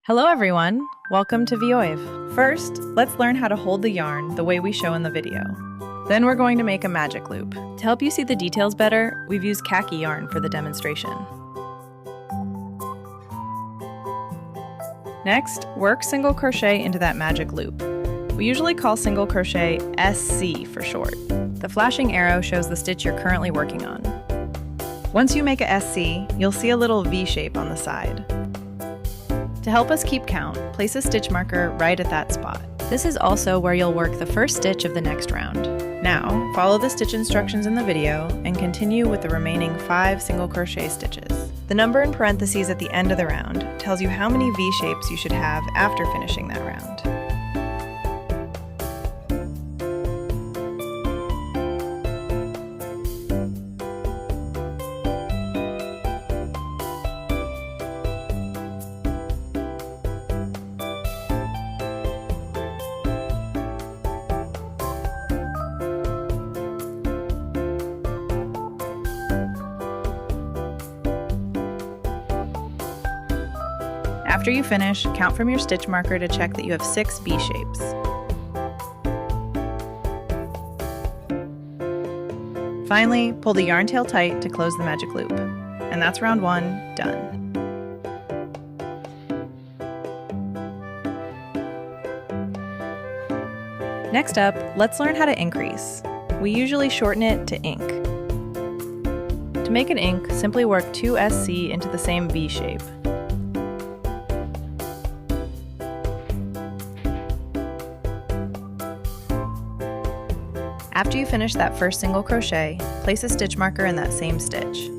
Hello everyone, welcome to Vioiv. First, let's learn how to hold the yarn the way we show in the video. Then we're going to make a magic loop. To help you see the details better, we've used khaki yarn for the demonstration. Next, work single crochet into that magic loop. We usually call single crochet SC for short. The flashing arrow shows the stitch you're currently working on. Once you make a SC, you'll see a little V shape on the side. To help us keep count, place a stitch marker right at that spot. This is also where you'll work the first stitch of the next round. Now, follow the stitch instructions in the video and continue with the remaining 5 single crochet stitches. The number in parentheses at the end of the round tells you how many V-shapes you should have after finishing that round. After you finish, count from your stitch marker to check that you have 6 V-shapes. Finally, pull the yarn tail tight to close the magic loop. And that's round 1 done. Next up, let's learn how to increase. We usually shorten it to ink. To make an ink, simply work 2 SC into the same V shape. After you finish that first single crochet, place a stitch marker in that same stitch.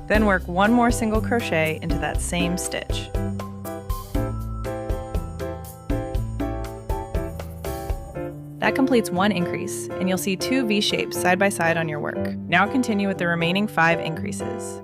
Then work 1 more single crochet into that same stitch. That completes 1 increase, and you'll see 2 V-shapes side by side on your work. Now continue with the remaining 5 increases.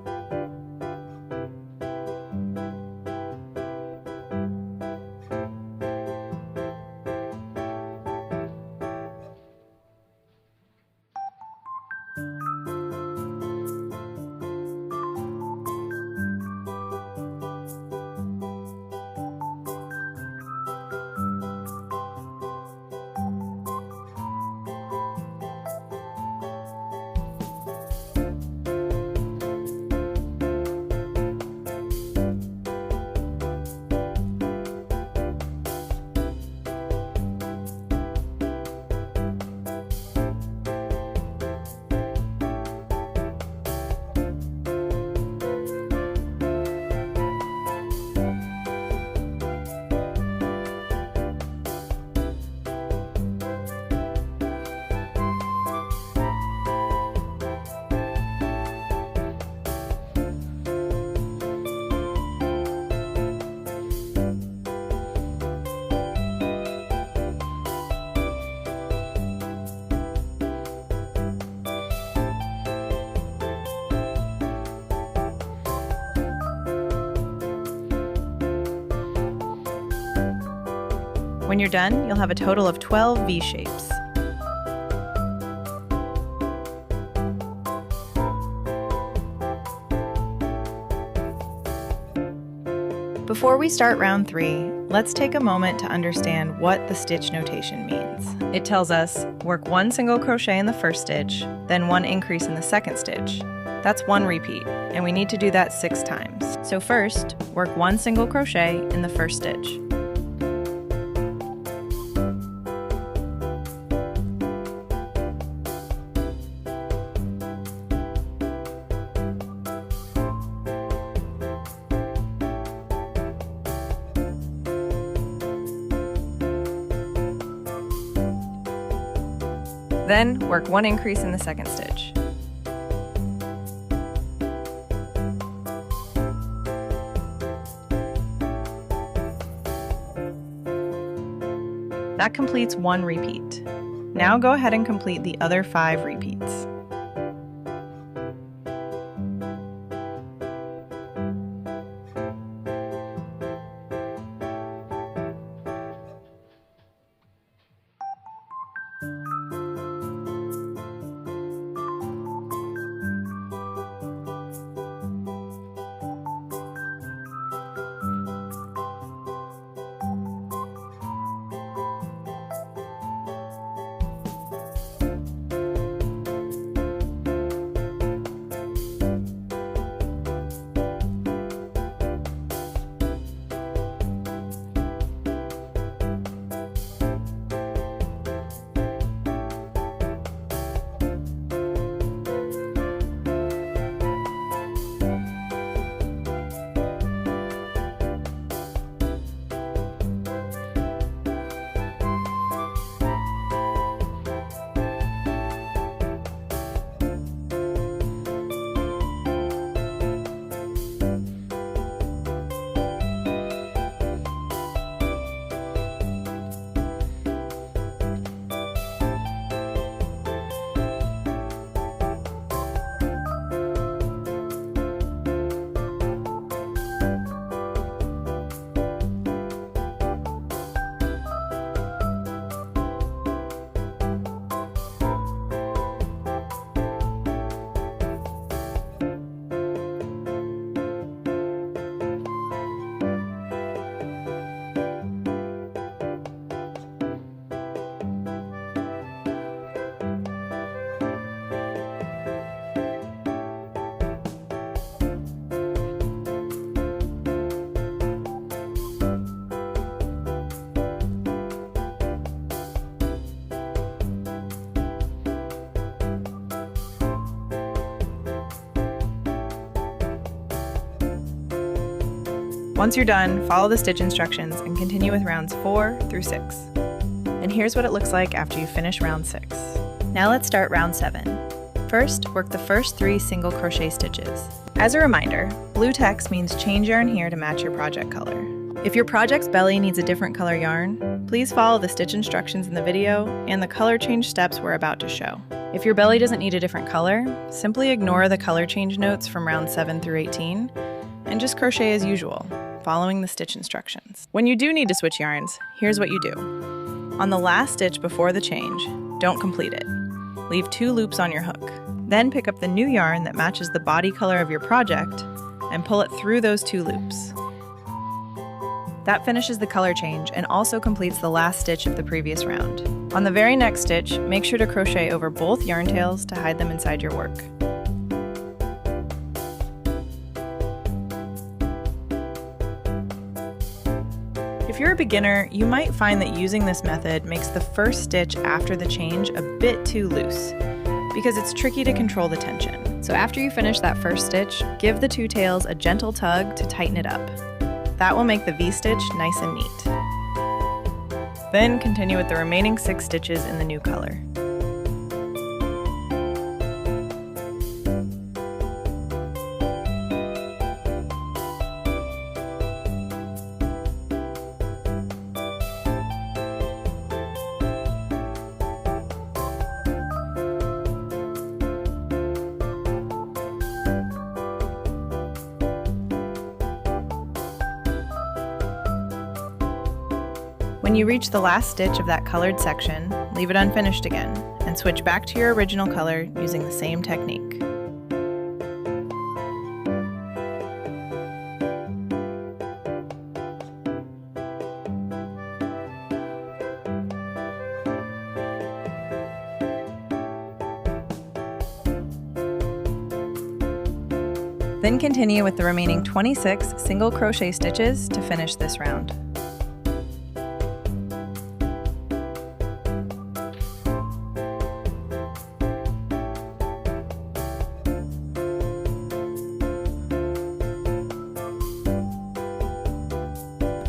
When you're done, you'll have a total of 12 V-shapes. Before we start round 3, let's take a moment to understand what the stitch notation means. It tells us, work 1 single crochet in the first stitch, then 1 increase in the second stitch. That's 1 repeat, and we need to do that 6 times. So first, work 1 single crochet in the first stitch. Then, work 1 increase in the second stitch. That completes 1 repeat. Now go ahead and complete the other 5 repeats. Once you're done, follow the stitch instructions and continue with rounds 4 through 6. And here's what it looks like after you finish round 6. Now let's start round 7. First, work the first 3 single crochet stitches. As a reminder, blue text means change yarn here to match your project color. If your project's belly needs a different color yarn, please follow the stitch instructions in the video and the color change steps we're about to show. If your belly doesn't need a different color, simply ignore the color change notes from round 7 through 18 and just crochet as usual, following the stitch instructions. When you do need to switch yarns, here's what you do. On the last stitch before the change, don't complete it. Leave 2 loops on your hook. Then pick up the new yarn that matches the body color of your project and pull it through those 2 loops. That finishes the color change and also completes the last stitch of the previous round. On the very next stitch, make sure to crochet over both yarn tails to hide them inside your work. If you're a beginner, you might find that using this method makes the first stitch after the change a bit too loose, because it's tricky to control the tension. So after you finish that first stitch, give the 2 tails a gentle tug to tighten it up. That will make the V-stitch nice and neat. Then continue with the remaining 6 stitches in the new color. When you reach the last stitch of that colored section, leave it unfinished again, and switch back to your original color using the same technique. Then continue with the remaining 26 single crochet stitches to finish this round.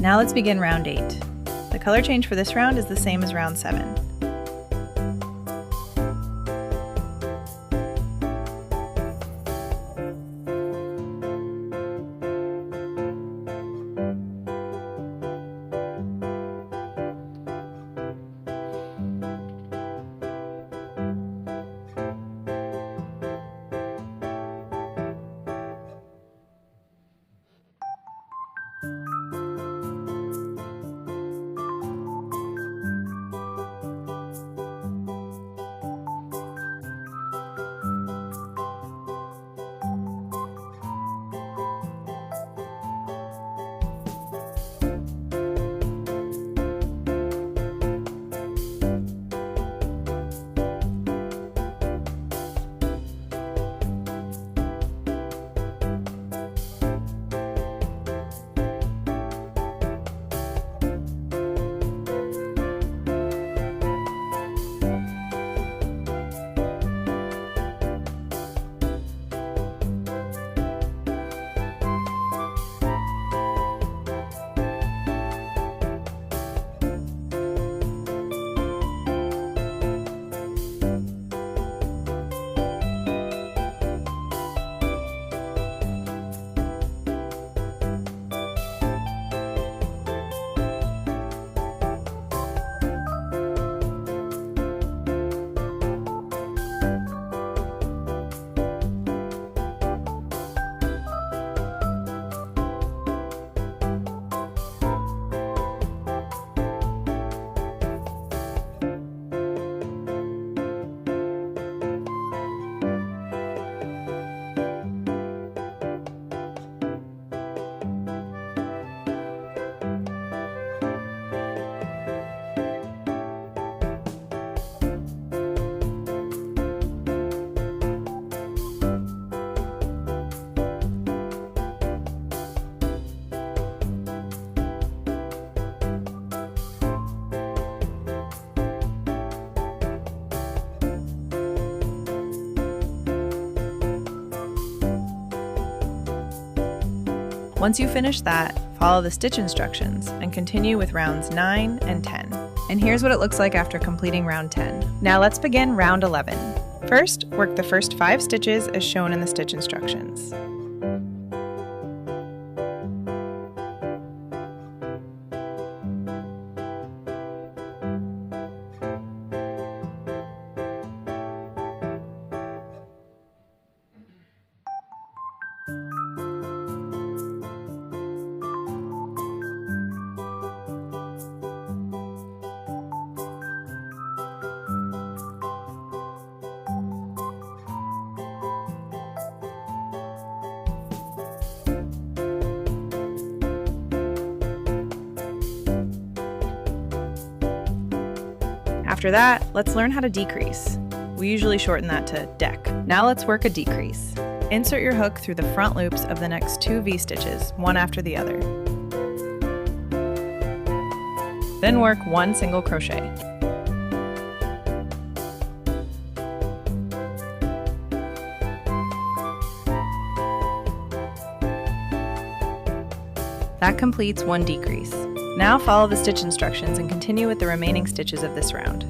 Now let's begin round 8. The color change for this round is the same as round 7. Once you finish that, follow the stitch instructions and continue with rounds 9 and 10. And here's what it looks like after completing round 10. Now let's begin round 11. First, work the first 5 stitches as shown in the stitch instructions. After that, let's learn how to decrease. We usually shorten that to deck. Now let's work a decrease. Insert your hook through the front loops of the next 2 V-stitches, one after the other. Then work 1 single crochet. That completes 1 decrease. Now follow the stitch instructions and continue with the remaining stitches of this round.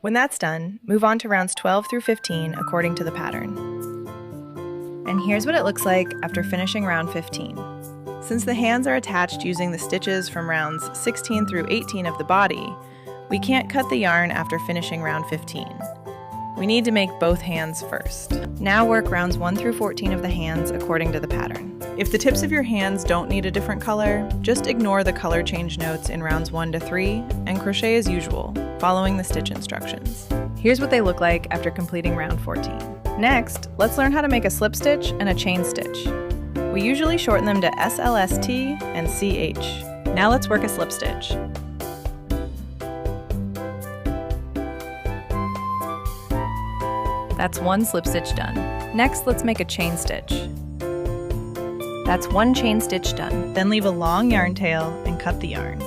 When that's done, move on to rounds 12 through 15 according to the pattern. And here's what it looks like after finishing round 15. Since the hands are attached using the stitches from rounds 16 through 18 of the body, we can't cut the yarn after finishing round 15. We need to make both hands first. Now work rounds 1 through 14 of the hands according to the pattern. If the tips of your hands don't need a different color, just ignore the color change notes in rounds 1 to 3 and crochet as usual, following the stitch instructions. Here's what they look like after completing round 14. Next, let's learn how to make a slip stitch and a chain stitch. We usually shorten them to SLST and CH. Now let's work a slip stitch. That's 1 slip stitch done. Next, let's make a chain stitch. That's 1 chain stitch done. Then leave a long yarn tail and cut the yarn.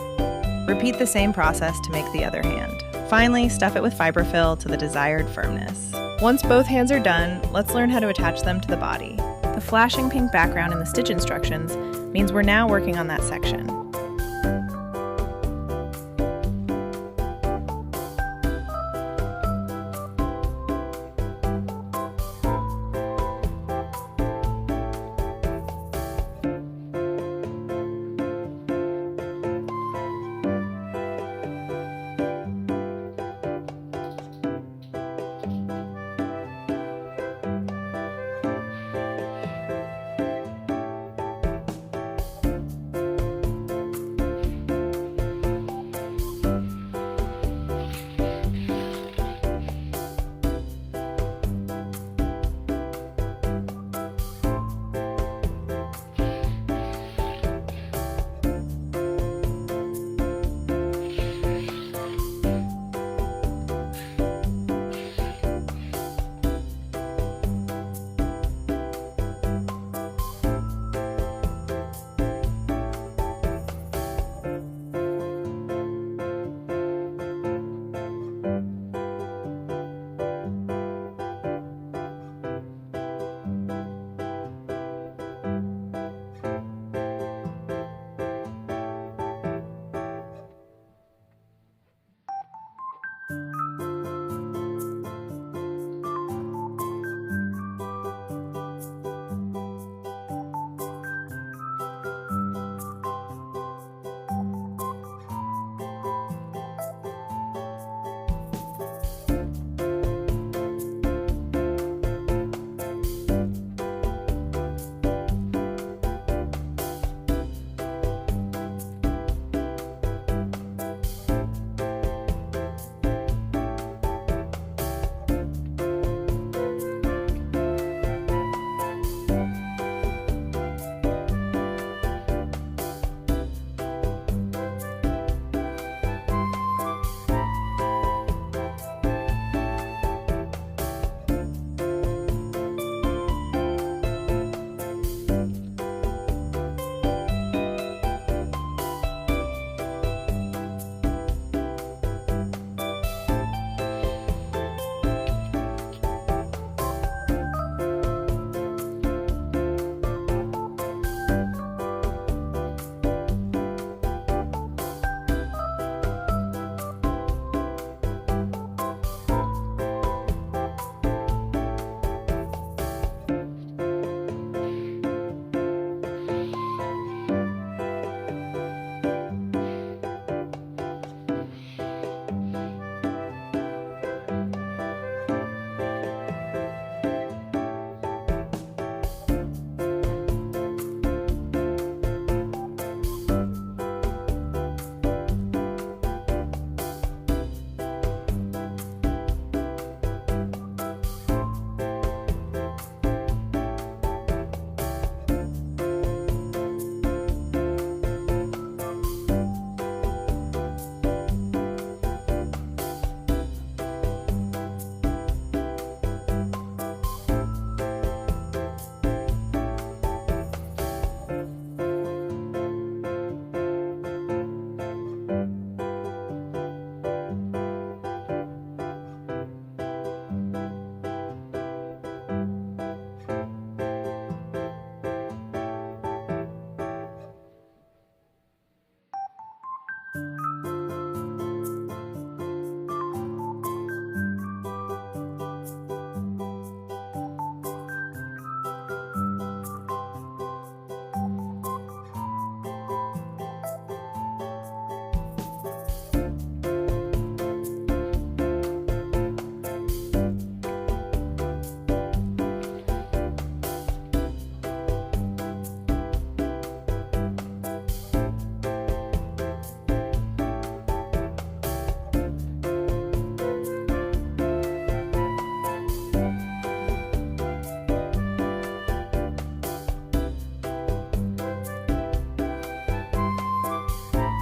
Repeat the same process to make the other hand. Finally, stuff it with fiberfill to the desired firmness. Once both hands are done, let's learn how to attach them to the body. The flashing pink background in the stitch instructions means we're now working on that section.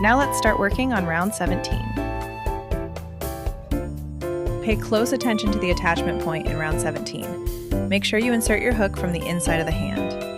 Now let's start working on round 17. Pay close attention to the attachment point in round 17. Make sure you insert your hook from the inside of the hand.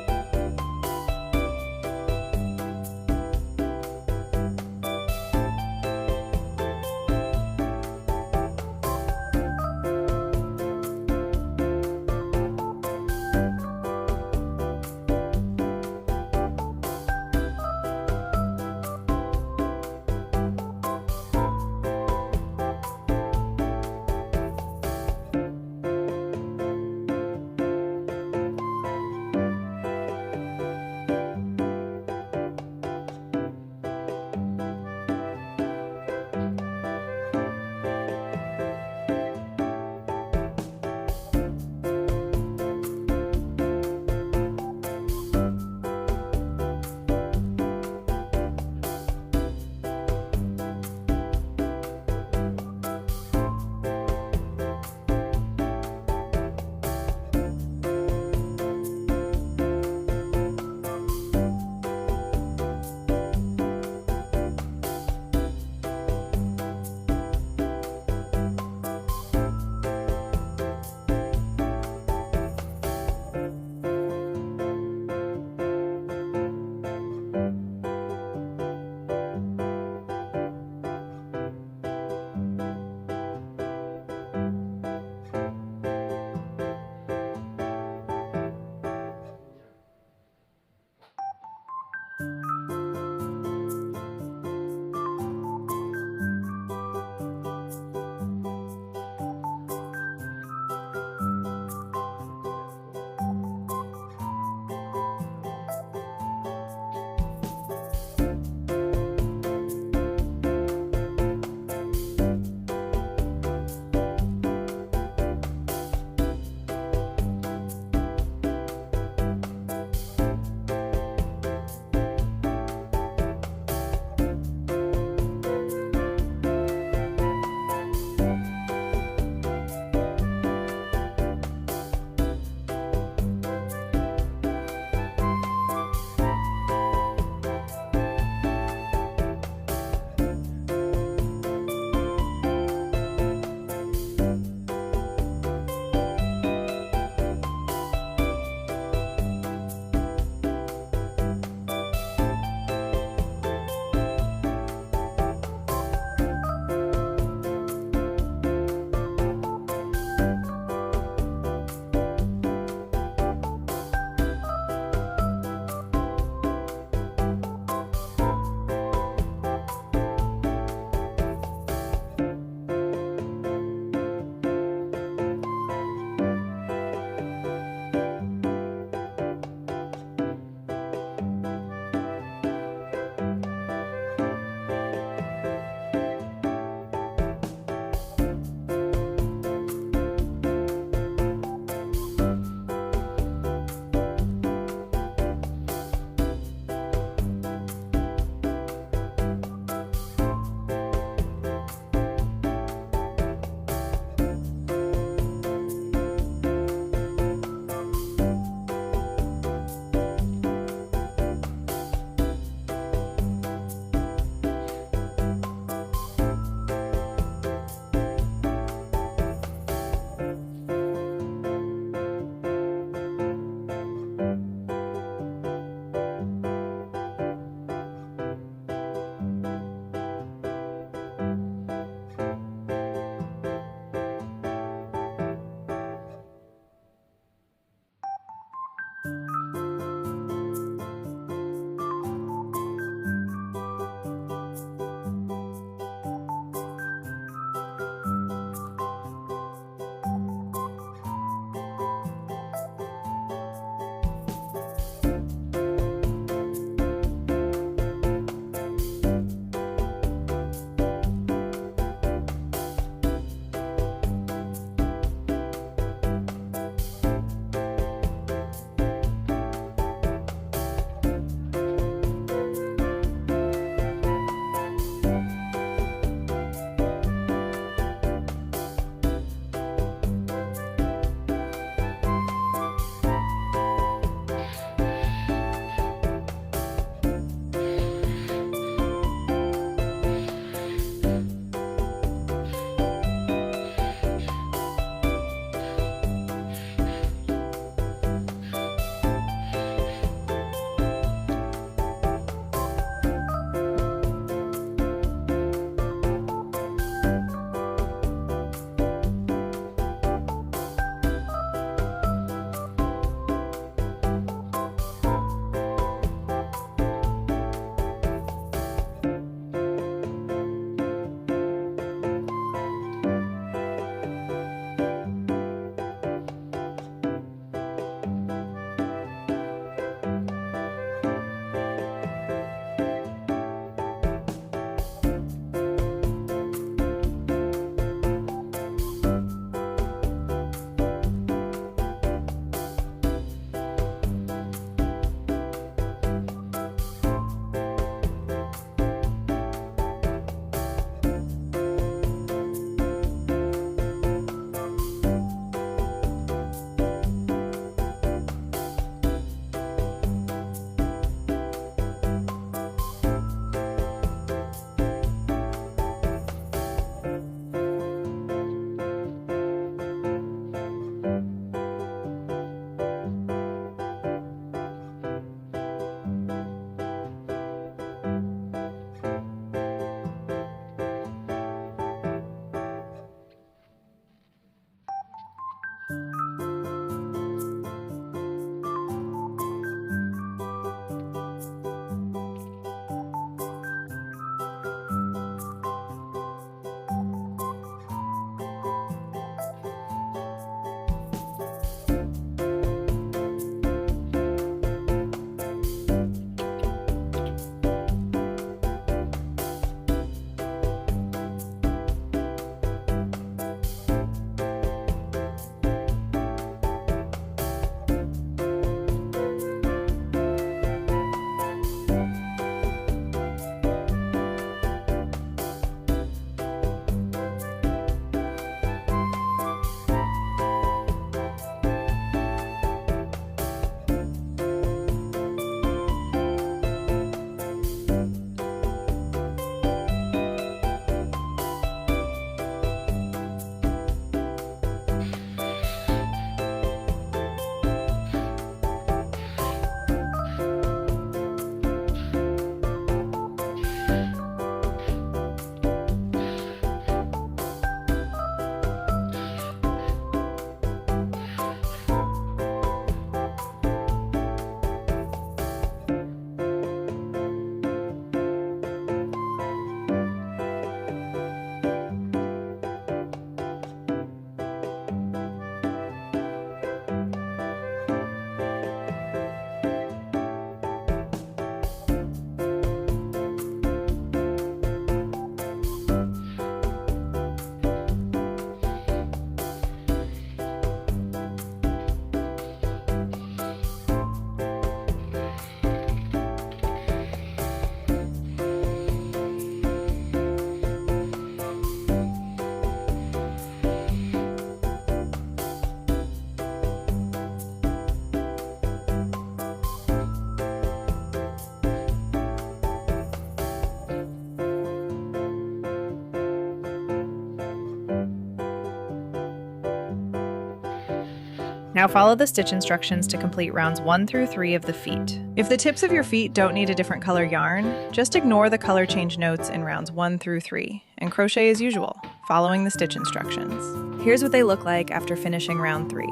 Now follow the stitch instructions to complete rounds 1 through 3 of the feet. If the tips of your feet don't need a different color yarn, just ignore the color change notes in rounds 1 through 3 and crochet as usual, following the stitch instructions. Here's what they look like after finishing round 3.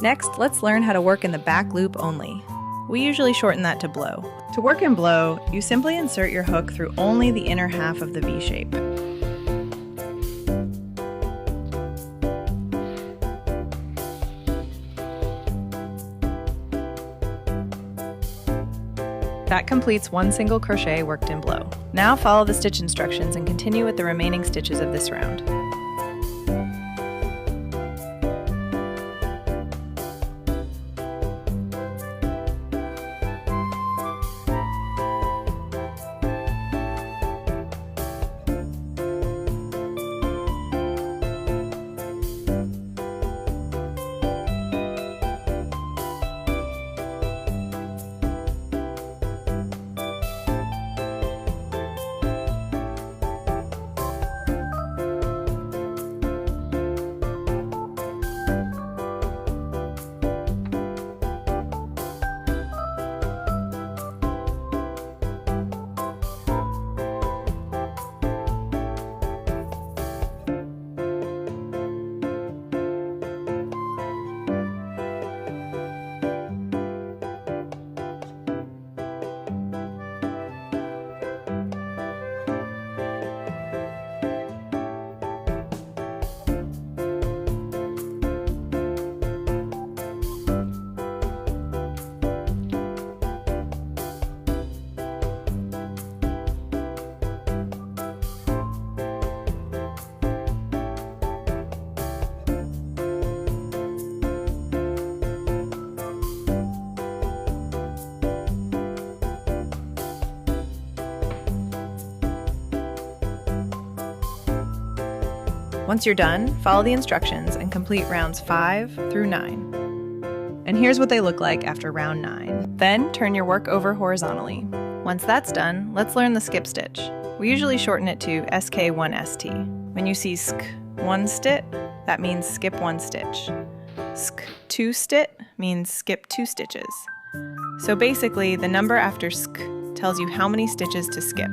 Next, let's learn how to work in the back loop only. We usually shorten that to blow. To work in blow, you simply insert your hook through only the inner half of the V shape. That completes one single crochet worked in blow. Now follow the stitch instructions and continue with the remaining stitches of this round. Once you're done, follow the instructions and complete rounds 5 through 9. And here's what they look like after round 9. Then turn your work over horizontally. Once that's done, let's learn the skip stitch. We usually shorten it to SK1ST. When you see sk1 stit, that means skip 1 stitch. Sk2 stit means skip 2 stitches. So basically, the number after sk tells you how many stitches to skip.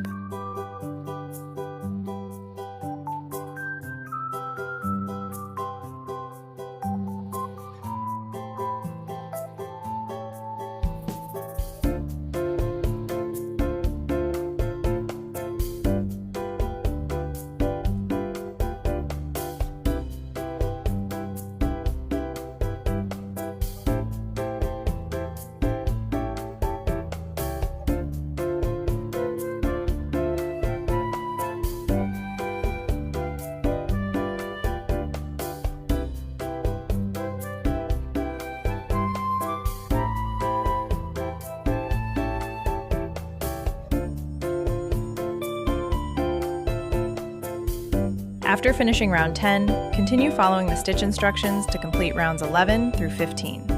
After finishing round 10, continue following the stitch instructions to complete rounds 11 through 15.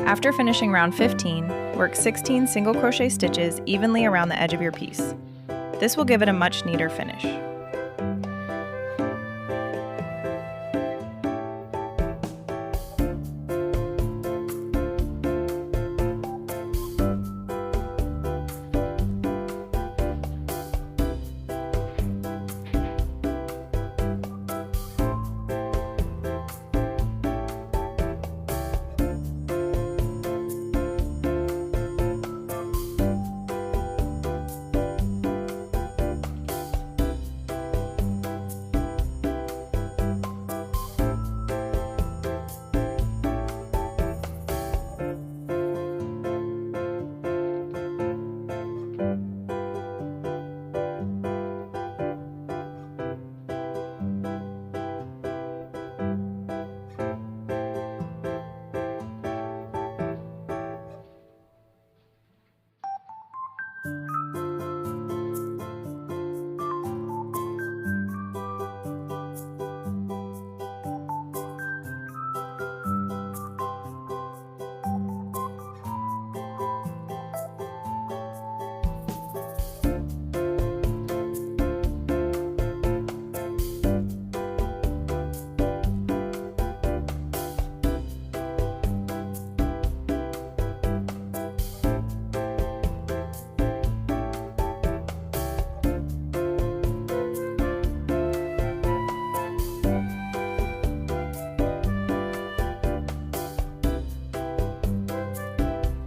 After finishing round 15, work 16 single crochet stitches evenly around the edge of your piece. This will give it a much neater finish.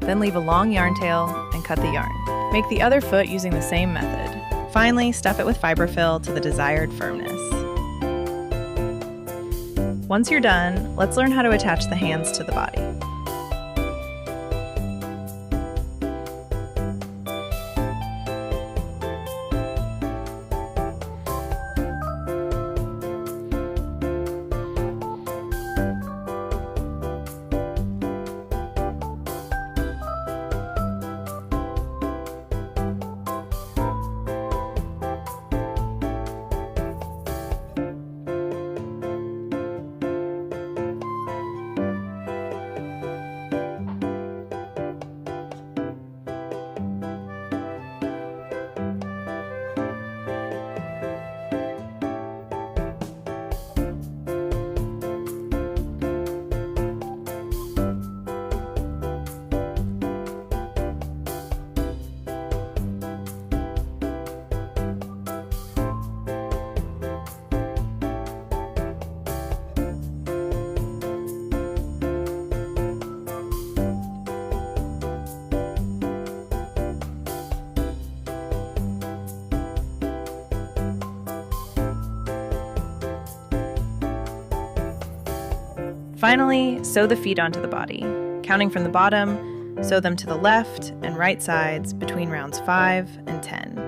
Then leave a long yarn tail and cut the yarn. Make the other foot using the same method. Finally, stuff it with fiberfill to the desired firmness. Once you're done, let's learn how to attach the hands to the body. Finally, sew the feet onto the body. Counting from the bottom, sew them to the left and right sides between rounds 5 and 10.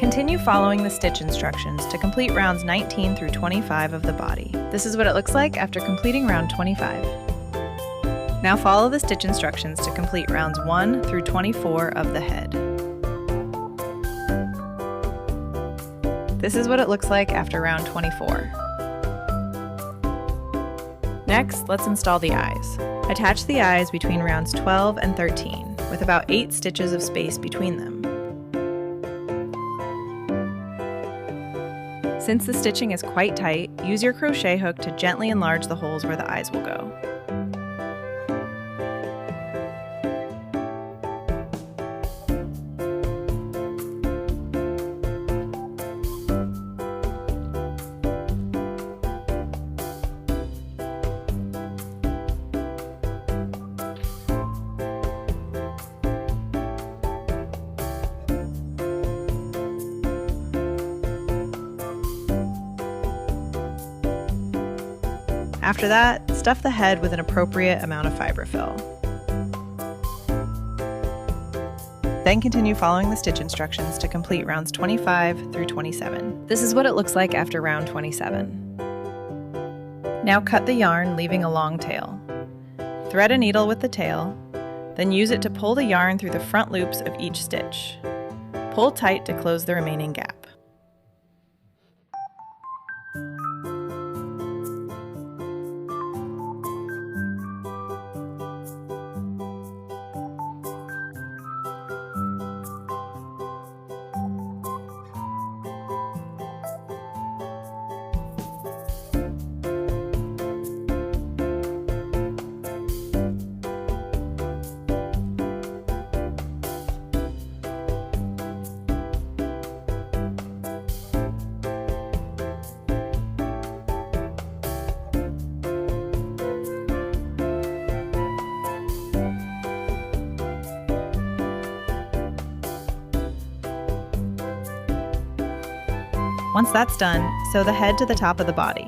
Continue following the stitch instructions to complete rounds 19 through 25 of the body. This is what it looks like after completing round 25. Now follow the stitch instructions to complete rounds 1 through 24 of the head. This is what it looks like after round 24. Next, let's install the eyes. Attach the eyes between rounds 12 and 13, with about 8 stitches of space between them. Since the stitching is quite tight, use your crochet hook to gently enlarge the holes where the eyes will go. After that, stuff the head with an appropriate amount of fiberfill. Then continue following the stitch instructions to complete rounds 25 through 27. This is what it looks like after round 27. Now cut the yarn, leaving a long tail. Thread a needle with the tail, then use it to pull the yarn through the front loops of each stitch. Pull tight to close the remaining gap. Once that's done, sew the head to the top of the body.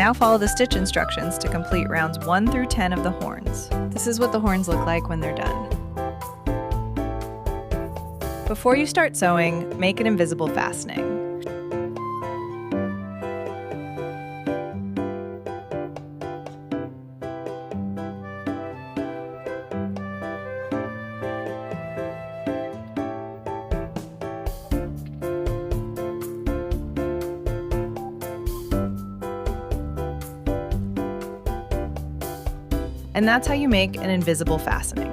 Now follow the stitch instructions to complete rounds 1 through 10 of the horns. This is what the horns look like when they're done. Before you start sewing, make an invisible fastening. And that's how you make an invisible fastening.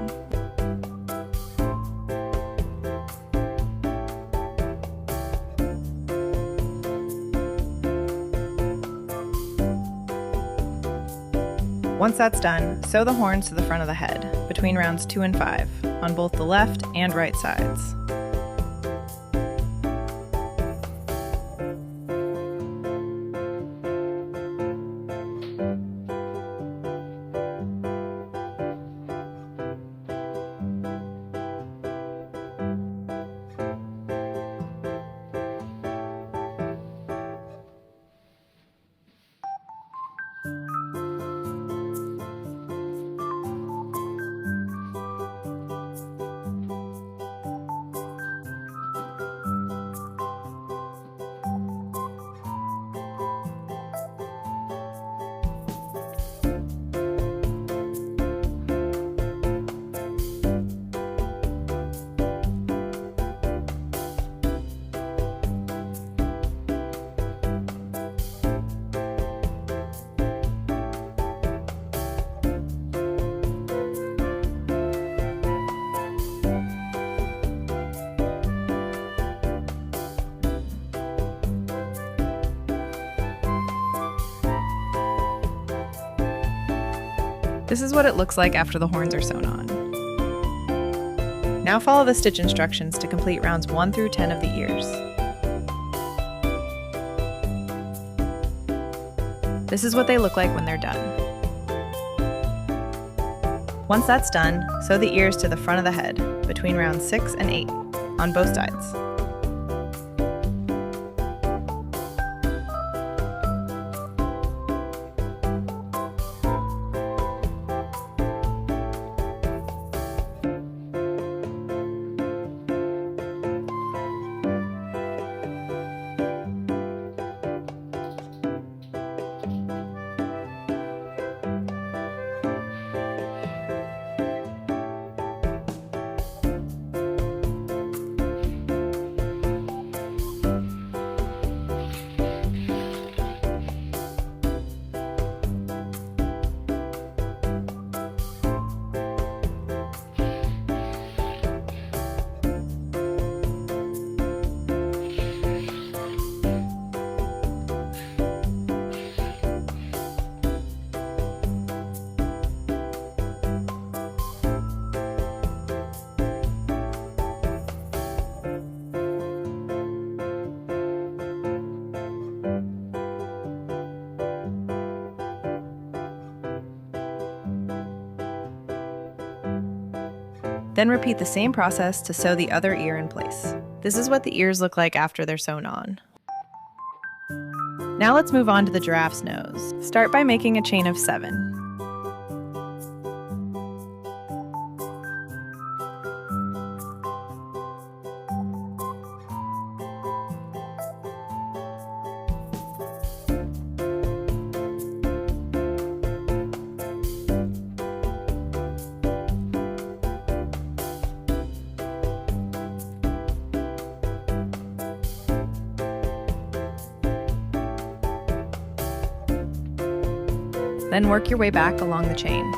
Once that's done, sew the horns to the front of the head, between rounds 2 and 5, on both the left and right sides. This is what it looks like after the horns are sewn on. Now follow the stitch instructions to complete rounds 1 through 10 of the ears. This is what they look like when they're done. Once that's done, sew the ears to the front of the head, between rounds 6 and 8, on both sides. Then repeat the same process to sew the other ear in place. This is what the ears look like after they're sewn on. Now let's move on to the giraffe's nose. Start by making a chain of 7. Then work your way back along the chain.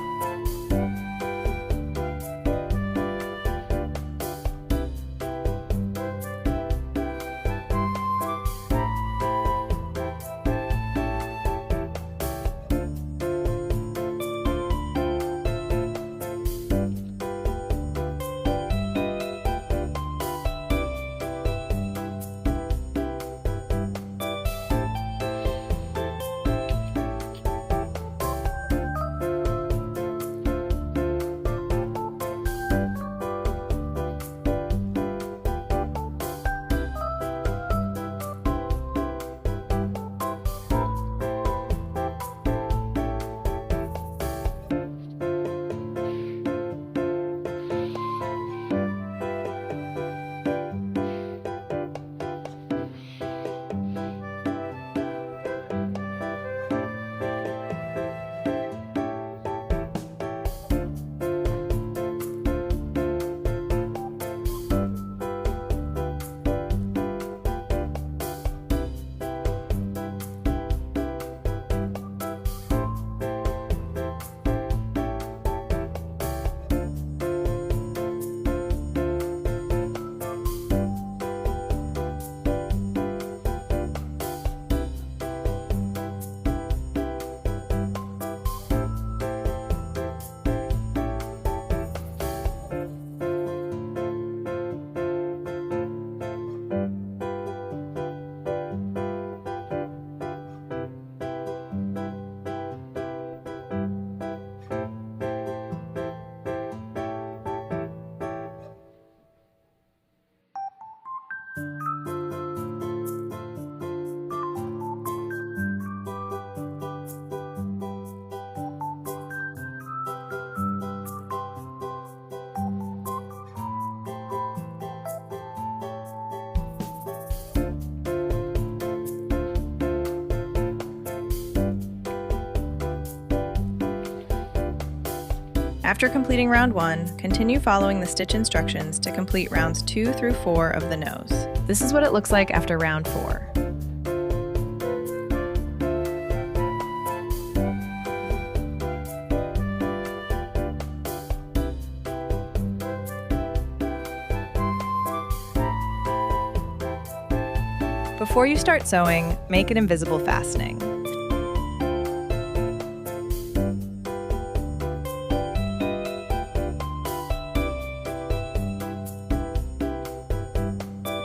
After completing round 1, continue following the stitch instructions to complete rounds 2 through 4 of the nose. This is what it looks like after round 4. Before you start sewing, make an invisible fastening.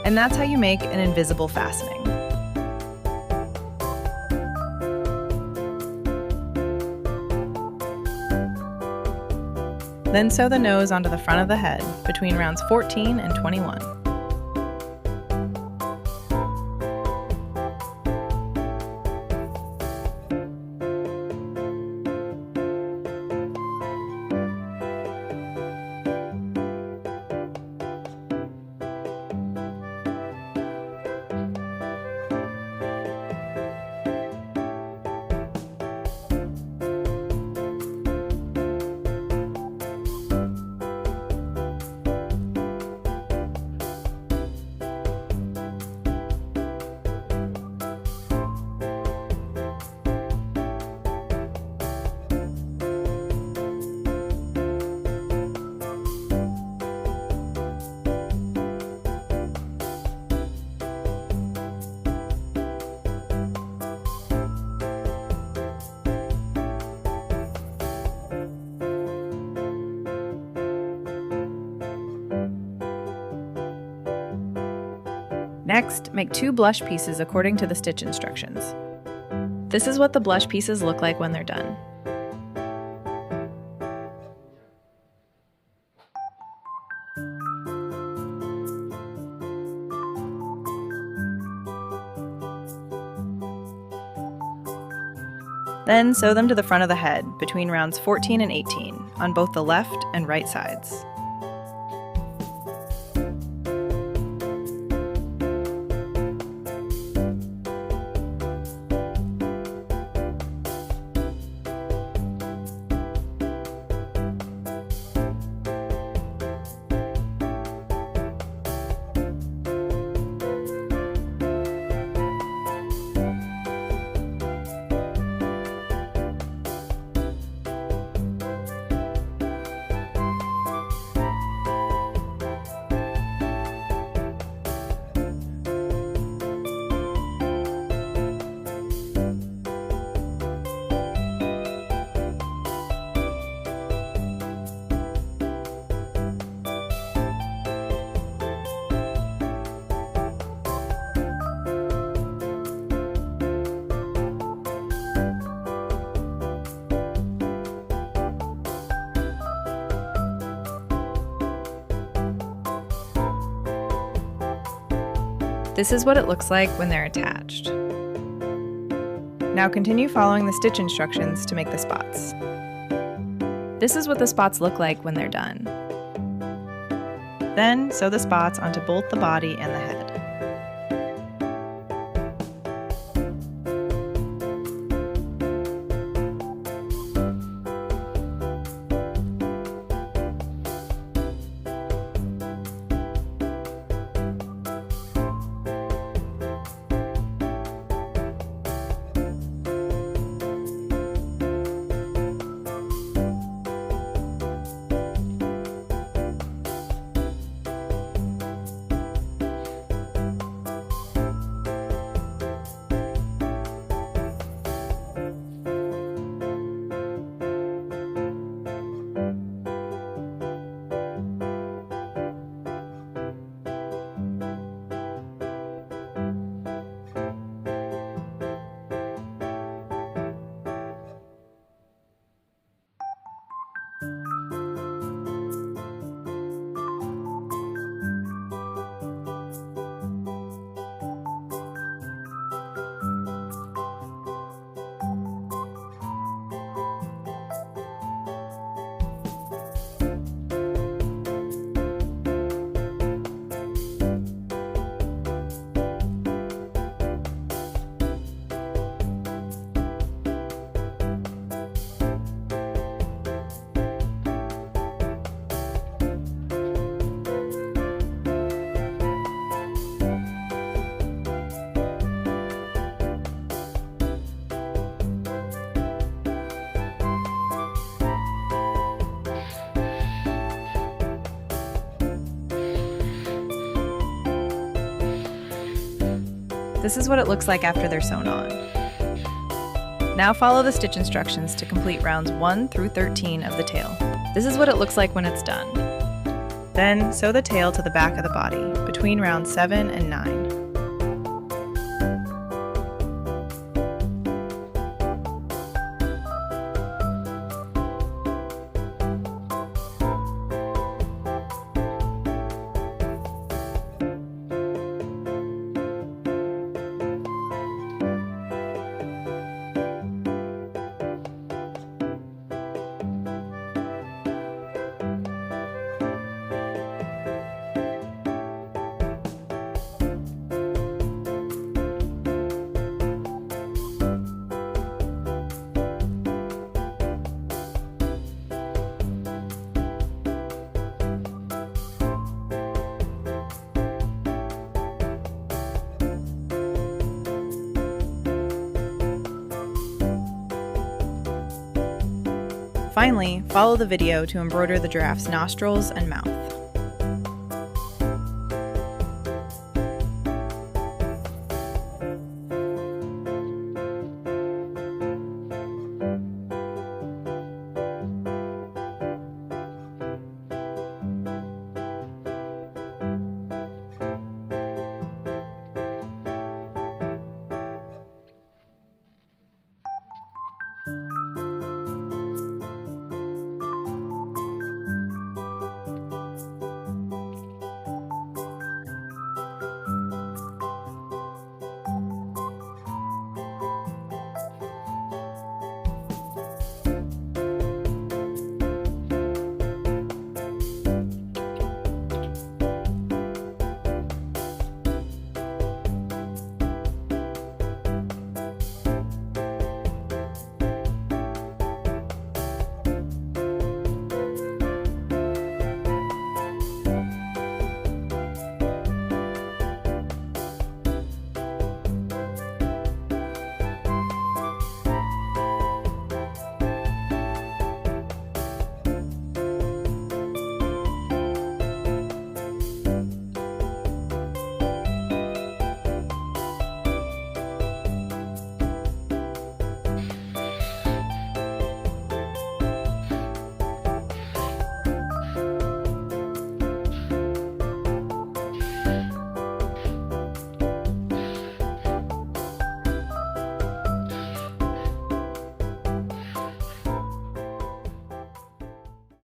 And that's how you make an invisible fastening. Then sew the nose onto the front of the head between rounds 14 and 21. Next, make 2 blush pieces according to the stitch instructions. This is what the blush pieces look like when they're done. Then sew them to the front of the head between rounds 14 and 18 on both the left and right sides. This is what it looks like when they're attached. Now continue following the stitch instructions to make the spots. This is what the spots look like when they're done. Then sew the spots onto both the body and the head. This is what it looks like after they're sewn on. Now follow the stitch instructions to complete rounds 1 through 13 of the tail. This is what it looks like when it's done. Then sew the tail to the back of the body between rounds 7 and 9. Finally, follow the video to embroider the giraffe's nostrils and mouth.